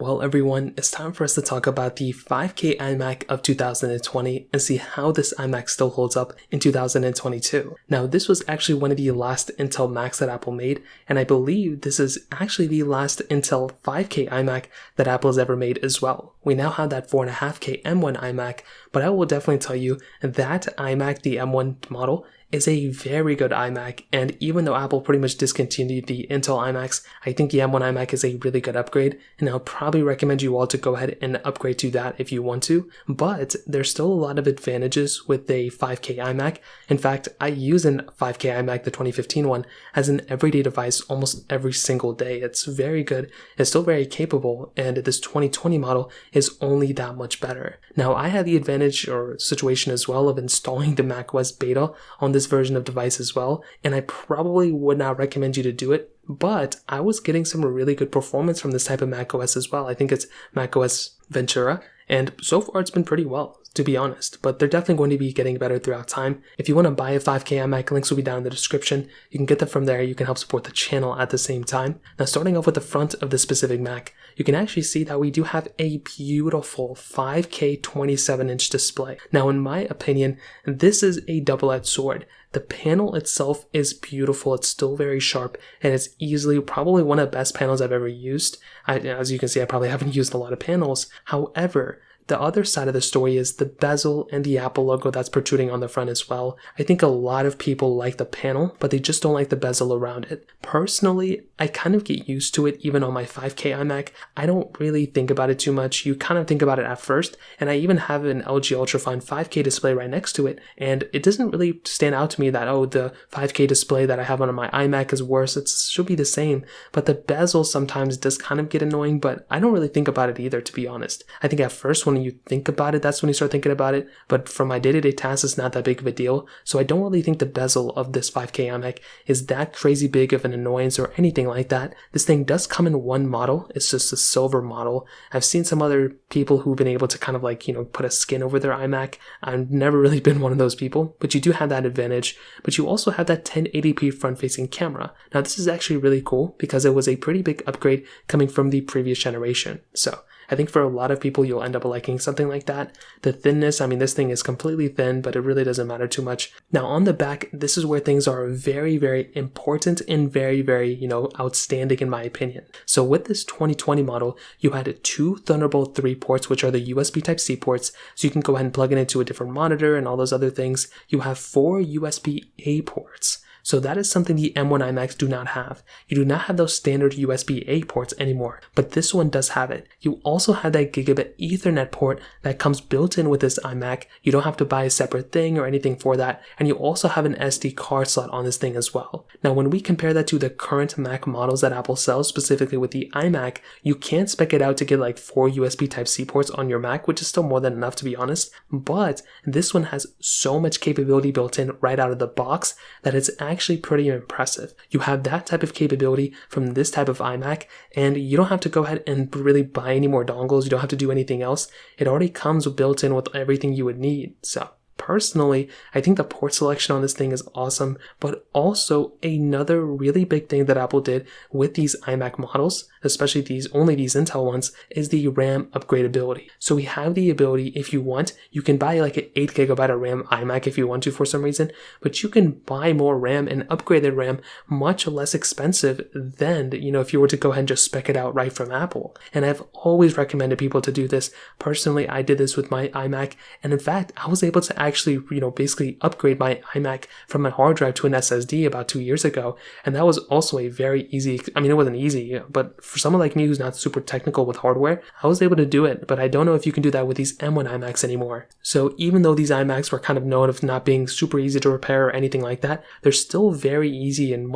Well, everyone, it's time for us to talk about the 5K iMac of 2020 and see how this iMac still holds up in 2022. Now, this was actually one of the last Intel Macs that Apple made, and I believe this is actually the last Intel 5K iMac that Apple has ever made as well. We now have that 4.5K M1 iMac, but I will definitely tell you that iMac, the M1 model, is a very good iMac, and even though Apple pretty much discontinued the Intel iMacs, I think the M1 iMac is a really good upgrade, and I'll probably recommend you all to go ahead and upgrade to that if you want to, but there's still a lot of advantages with a 5K iMac. In fact, I use an 5K iMac, the 2015 one, as an everyday device almost every single day. It's very good, it's still very capable, and this 2020 model is only that much better. Now, I had the advantage or situation as well of installing the macOS beta on this version of device as well, and I probably would not recommend you to do it, but I was getting some really good performance from this type of macOS as well. I think it's macOS Ventura, and so far it's been pretty well, to be honest, but they're definitely going to be getting better throughout time. If you want to buy a 5K iMac, links will be down in the description. You can get them from there. You can help support the channel at the same time. Now, starting off with the front of this specific Mac, you can actually see that we do have a beautiful 5K 27-inch display. Now, in my opinion, this is a double-edged sword. The panel itself is beautiful, it's still very sharp, and it's easily probably one of the best panels I've ever used. As you can see, I probably haven't used a lot of panels. However, the other side of the story is the bezel and the Apple logo that's protruding on the front as well. I think a lot of people like the panel, but they just don't like the bezel around it. Personally, I kind of get used to it even on my 5K iMac. I don't really think about it too much. You kind of think about it at first, and I even have an LG Ultrafine 5K display right next to it, and it doesn't really stand out to me that, oh, the 5K display that I have on my iMac is worse. It should be the same, but the bezel sometimes does kind of get annoying, but I don't really think about it either, to be honest. I think at first when you think about it, that's when you start thinking about it, but for my day-to-day tasks, it's not that big of a deal, so I don't really think the bezel of this 5K iMac is that crazy big of an annoyance or anything like that. This thing does come in one model, it's just a silver model. I've seen some other people who've been able to kind of like, put a skin over their iMac. I've never really been one of those people, but you do have that advantage, but you also have that 1080p front-facing camera. Now, this is actually really cool because it was a pretty big upgrade coming from the previous generation, so I think for a lot of people, you'll end up liking something like that. The thinness, I mean, this thing is completely thin, but it really doesn't matter too much. Now, on the back, this is where things are very, very important and very, very, outstanding in my opinion. So with this 2020 model, you had 2 Thunderbolt 3 ports, which are the USB Type-C ports, so you can go ahead and plug it into a different monitor and all those other things. You have 4 USB-A ports. So that is something the M1 iMacs do not have. You do not have those standard USB-A ports anymore, but this one does have it. You also have that gigabit Ethernet port that comes built in with this iMac. You don't have to buy a separate thing or anything for that, and you also have an SD card slot on this thing as well. Now, when we compare that to the current Mac models that Apple sells, specifically with the iMac, you can spec it out to get like 4 USB Type-C ports on your Mac, which is still more than enough to be honest, but this one has so much capability built in right out of the box that it's actually pretty impressive. You have that type of capability from this type of iMac, and you don't have to go ahead and really buy any more dongles. You don't have to do anything else. It already comes built in with everything you would need. So personally, I think the port selection on this thing is awesome, but also another really big thing that Apple did with these iMac models, especially these Intel ones, is the RAM upgradability. So we have the ability, if you want, you can buy like an 8GB of RAM iMac if you want to for some reason, but you can buy more RAM and upgraded RAM much less expensive than, if you were to go ahead and just spec it out right from Apple. And I've always recommended people to do this. Personally, I did this with my iMac, and in fact, I was able to actually, basically upgrade my iMac from a hard drive to an SSD about 2 years ago. And that was also a very easy, it wasn't easy, but for someone like me who's not super technical with hardware, I was able to do it, but I don't know if you can do that with these M1 iMacs anymore. So even though these iMacs were kind of known of not being super easy to repair or anything like that, they're still very easy and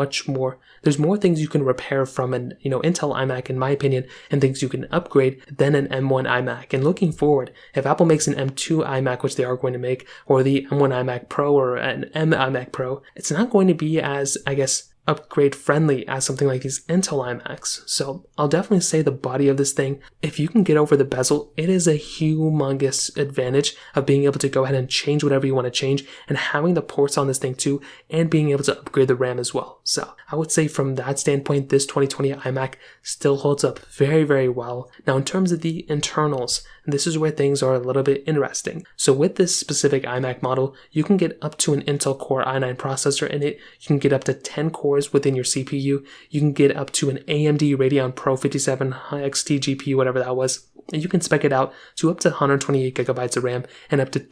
there's more things you can repair from an, Intel iMac, in my opinion, and things you can upgrade than an M1 iMac. And looking forward, if Apple makes an M2 iMac, which they are going to make, or the M1 iMac Pro or an M iMac Pro, it's not going to be as, upgrade friendly as something like these Intel iMacs. So I'll definitely say the body of this thing, if you can get over the bezel, it is a humongous advantage of being able to go ahead and change whatever you want to change, and having the ports on this thing too, and being able to upgrade the RAM as well. So I would say from that standpoint, this 2020 iMac still holds up very, very well. Now in terms of the internals, this is where things are a little bit interesting. So with this specific iMac model, you can get up to an Intel Core i9 processor in it. You can get up to 10 cores within your CPU. You can get up to an AMD Radeon Pro 57 XT GPU, whatever that was. And you can spec it out to up to 128 gigabytes of RAM and up to 8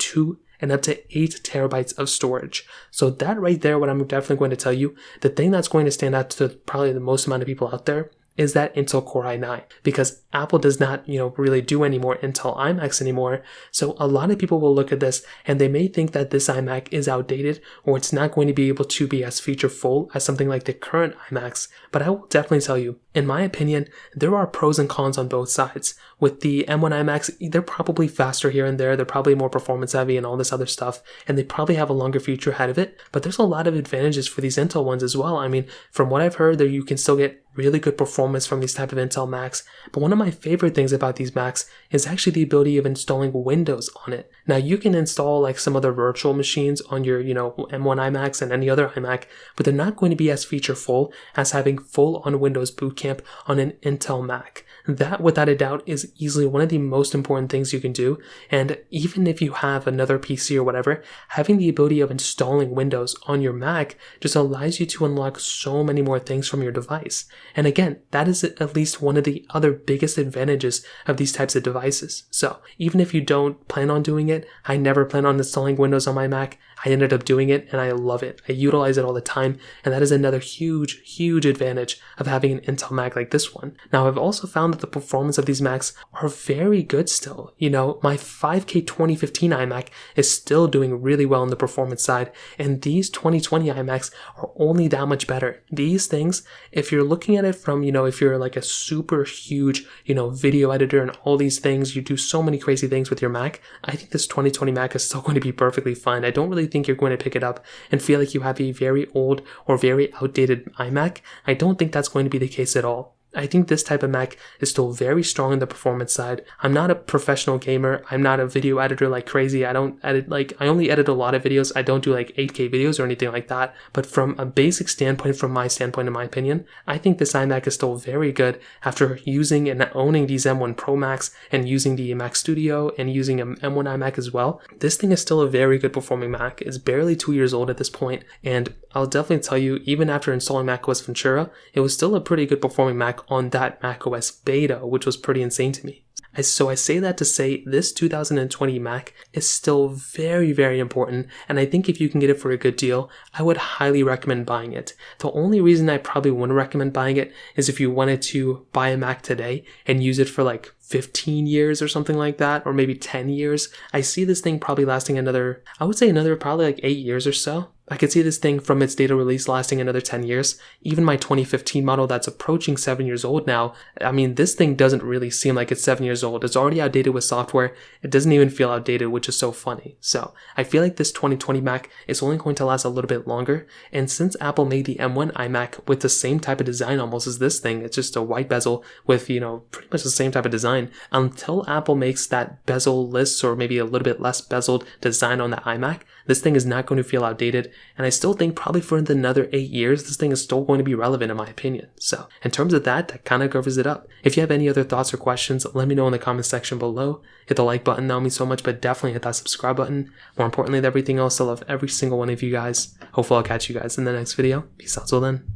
terabytes of storage. So that right there, what I'm definitely going to tell you, the thing that's going to stand out to probably the most amount of people out there is that Intel Core i9, because Apple does not, really do any more Intel iMacs anymore. So a lot of people will look at this and they may think that this iMac is outdated, or it's not going to be able to be as feature full as something like the current iMacs. But I will definitely tell you, in my opinion, there are pros and cons on both sides. With the M1 iMacs, they're probably faster here and there, they're probably more performance heavy and all this other stuff, and they probably have a longer future ahead of it, but there's a lot of advantages for these Intel ones as well. I mean, from what I've heard, you can still get really good performance from these type of Intel Macs, but one of my favorite things about these Macs is actually the ability of installing Windows on it. Now you can install like some other virtual machines on your, M1 iMacs and any other iMac, but they're not going to be as feature full as having full on Windows Boot Camp on an Intel Mac. That, without a doubt, is easily one of the most important things you can do. And even if you have another PC or whatever, having the ability of installing Windows on your Mac just allows you to unlock so many more things from your device. And again, that is at least one of the other biggest advantages of these types of devices. So even if you don't plan on doing it, I never plan on installing Windows on my Mac. I ended up doing it and I love it. I utilize it all the time, and that is another huge, huge advantage of having an Intel Mac like this one. Now, I've also found that the performance of these Macs are very good still. My 5K 2015 iMac is still doing really well on the performance side, and these 2020 iMacs are only that much better. These things, if you're looking at it from, if you're like a super huge, video editor and all these things, you do so many crazy things with your Mac, I think this 2020 Mac is still going to be perfectly fine. I don't really think you're going to pick it up and feel like you have a very old or very outdated iMac. I don't think that's going to be the case at all. I think this type of Mac is still very strong on the performance side. I'm not a professional gamer. I'm not a video editor like crazy. I don't edit, I only edit a lot of videos. I don't do like 8K videos or anything like that. But from a basic standpoint, from my standpoint, in my opinion, I think this iMac is still very good after using and owning these M1 Pro Macs and using the Mac Studio and using an M1 iMac as well. This thing is still a very good performing Mac. It's barely 2 years old at this point, and I'll definitely tell you, even after installing macOS Ventura, it was still a pretty good performing Mac on that macOS beta, which was pretty insane to me. So I say that to say this 2020 Mac is still very, very important, and I think if you can get it for a good deal, I would highly recommend buying it. The only reason I probably wouldn't recommend buying it is if you wanted to buy a Mac today and use it for like 15 years or something like that, or maybe 10 years. I see this thing probably lasting another probably like 8 years or so. I could see this thing from its data release lasting another 10 years. Even my 2015 model that's approaching 7 years old now, I mean, this thing doesn't really seem like it's 7 years old. It's already outdated with software. It doesn't even feel outdated, which is so funny. So I feel like this 2020 Mac is only going to last a little bit longer. And since Apple made the M1 iMac with the same type of design almost as this thing, it's just a white bezel with, pretty much the same type of design. Until Apple makes that bezel-less or maybe a little bit less bezeled design on the iMac, this thing is not going to feel outdated. And I still think probably for another 8 years, this thing is still going to be relevant in my opinion. So in terms of that kind of covers it up. If you have any other thoughts or questions, let me know in the comment section below. Hit the like button, that would mean so much, but definitely hit that subscribe button. More importantly than everything else, I love every single one of you guys. Hopefully I'll catch you guys in the next video. Peace out till then.